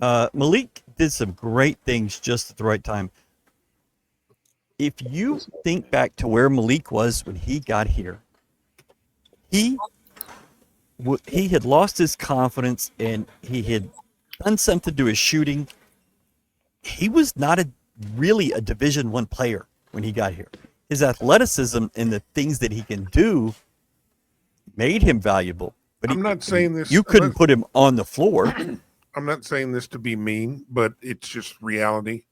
Malik did some great things just at the right time. If you think back to where Malik was when he got here, he he had lost his confidence and he had done something to his shooting. He was not really a Division One player when he got here. His athleticism and the things that he can do made him valuable. But I'm not saying this. You couldn't put him on the floor. I'm not saying this to be mean, but it's just reality.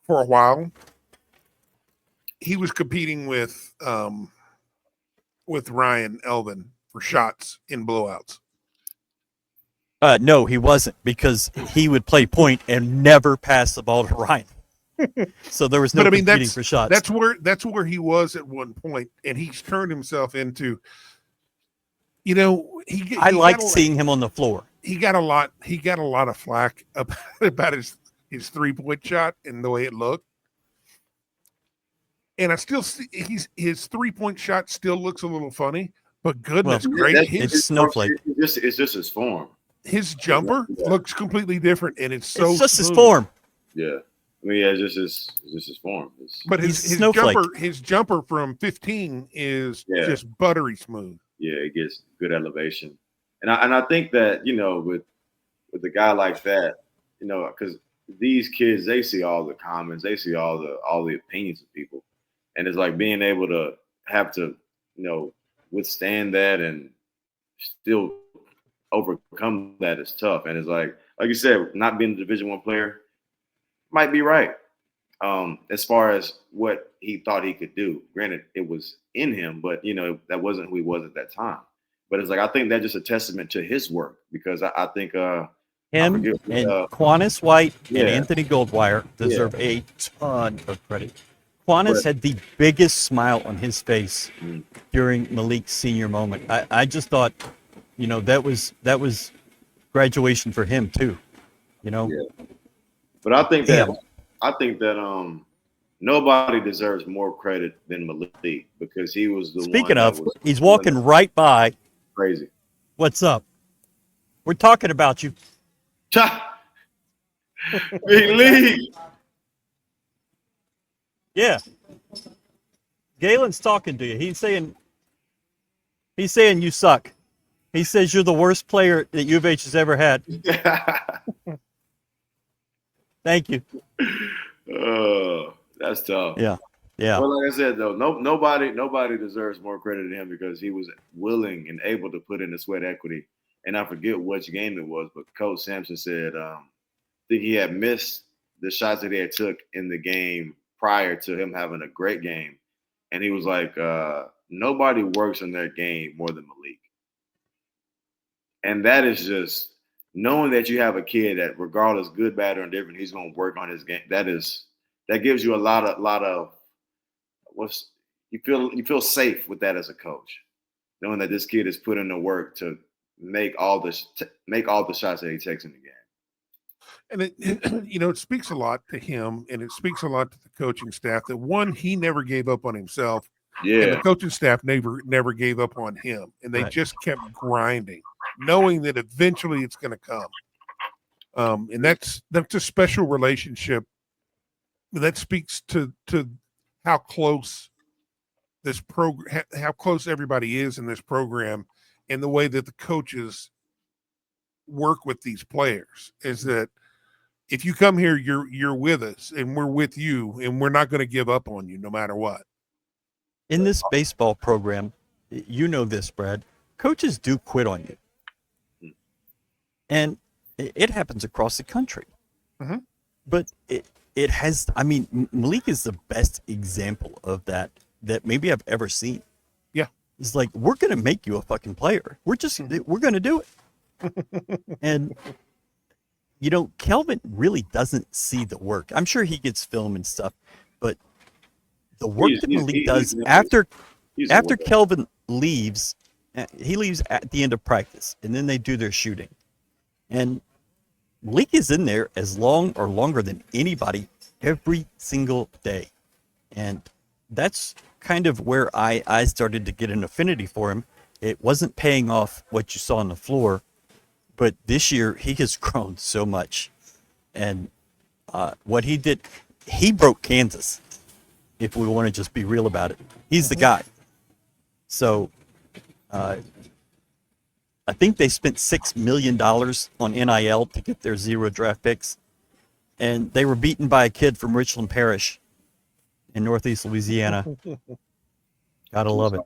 For a while, he was competing with Ryan Elvin for shots in blowouts. No, he wasn't, because he would play point and never pass the ball to Ryan. So there was no competing for shots. That's where he was at one point, and he's turned himself into. You know, I liked seeing him on the floor. He got a lot of flack about his 3-point shot and the way it looked. And I still see his 3-point shot still looks a little funny, but goodness gracious, it's snowflake. It's just his form. His jumper looks completely different, and it's just smooth. His form. Yeah, I mean, it's just his form. But his jumper from 15 is just buttery smooth. Yeah, it gets good elevation, and I think that, you know, with a guy like that, you know, because these kids, they see all the comments, they see all the opinions of people, and it's like being able to have to, you know, withstand that and still overcome that is tough. And it's like you said, not being a Division One player might be right. As far as what he thought he could do. Granted, it was in him, but, you know, that wasn't who he was at that time. But it's like, I think that's just a testament to his work, because I think him and Quannas White and Anthony Goldwire deserve a ton of credit. Quannas had the biggest smile on his face during Malik's senior moment. I just thought, you know, that was graduation for him too, you know. Yeah. But I think that nobody deserves more credit than Malik, because he was the Speaking one. Of, he's walking right by. Crazy. What's up? We're talking about you. Big league. Yeah. Galen's talking to you. He's saying you suck. He says you're the worst player that U of H has ever had. Thank you. Oh, that's tough. Yeah. Yeah. Well, like I said, though, nobody deserves more credit than him, because he was willing and able to put in the sweat equity. And I forget which game it was, but Coach Sampson said, I think he had missed the shots that he had took in the game prior to him having a great game. And he was like, nobody works on their game more than Malik. And that is just knowing that you have a kid that, regardless, good, bad, or indifferent, he's going to work on his game. That gives you a lot of you feel safe with that as a coach, knowing that this kid is putting the work to make all the shots that he takes in the game. And it speaks a lot to him, and it speaks a lot to the coaching staff that, one, he never gave up on himself. Yeah. And the coaching staff never gave up on him, and they just kept grinding, knowing that eventually it's going to come. And that's a special relationship that speaks to how close this program, how close everybody is in this program, and the way that the coaches work with these players. Is that if you come here, you're with us, and we're with you, and we're not going to give up on you no matter what. In this baseball program, you know this, Brad, coaches do quit on you. And it happens across the country. Mm-hmm. But it has, I mean, Malik is the best example of that maybe I've ever seen. Yeah. It's like, we're going to make you a fucking player. We're going to do it. And, you know, Kelvin really doesn't see the work. I'm sure he gets film and stuff, but the work that Malik does after Kelvin leaves, he leaves at the end of practice, and then they do their shooting. And Malik is in there as long or longer than anybody every single day. And that's kind of where I started to get an affinity for him. It wasn't paying off what you saw on the floor, But this year he has grown so much, and what he did, he broke Kansas. If we want to just be real about it, he's the guy. So, I think they spent $6 million on NIL to get their 0 draft picks, and they were beaten by a kid from Richland Parish in Northeast Louisiana. Gotta love it.